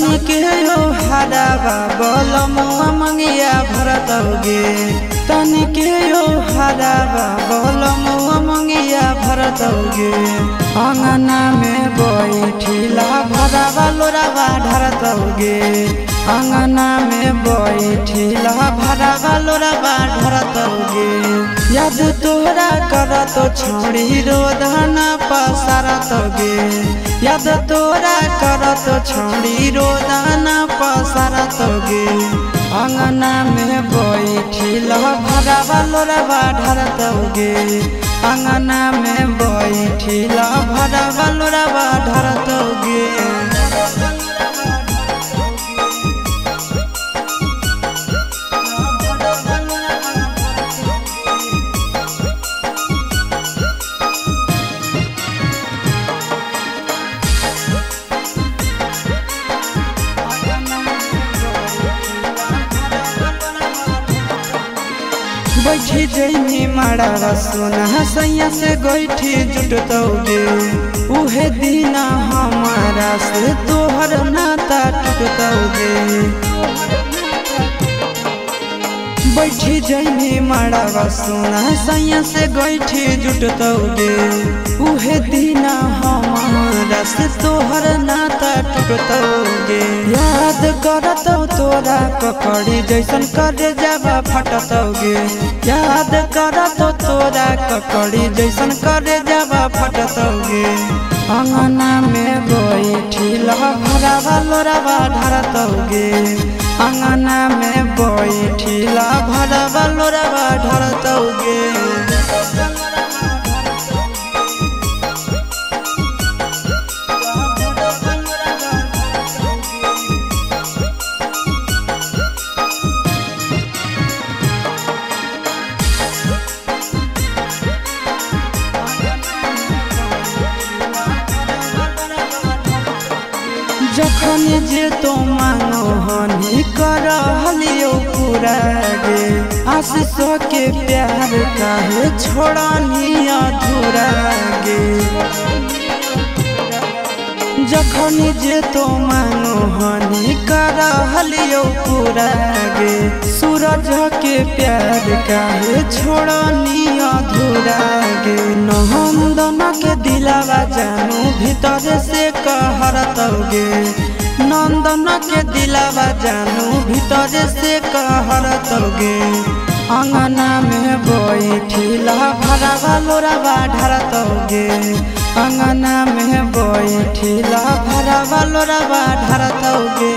तनी के हो हरावा बलमुआ मंगिया भरतौगे तनी के हो हरावा बलमुआ मंगिया भरतौगे अंगना में बैठिला भरावा लोरावा ढरतौगे अंगना में बैठिला भरावा लोरावा ढरतौगे याद तोहरा करतो छोड़ी रोदन पसरतौगे याद तोरा करतो छोड़ी रोदन पसरतौगे अंगना में बैठिला भरावा लोरावा ढरतौगे अंगना में बैठिला भरावा लोरावा ढरतौगे बैठी जैनी माड़ा सोना सैया से गोइठी जुटतौगे उहे दीना हमारा से तोहर नाता टूटतौगे बैठी जैनी माड़ा सोना सैया से गोइठी जुटतौगे उहे दीना हमारा से तोहर नाता टूटतौगे याद करतौ तोरा ककड़ी जैसन करे जावा फटतौगे याद करतौ तोरा ककड़ी जैसन करे जावा फटतौगे अंगना में बैठिला भरावा लोरावा ढरतौगे अंगना में बैठिला भरावा लोरावा ढरतौगे जखन जे तो मानो हनी करहलियो पूरा गे आशीष के प्यार काहे छोड़नी अधूरा गे जखन जे तो मानो हनी करहलियो पूरा गे सूरज के प्यार काहे छोड़नी अधूरा गे नंदन के दिलावा जानू भीतर से कहरतौगे नंदन के दिलावा जानू भीतर से कहरतौगे अंगना में बैठिला भरावा लोरावा ढरतौगे अंगना में बैठिला भरावा लोरावा ढरतौगे।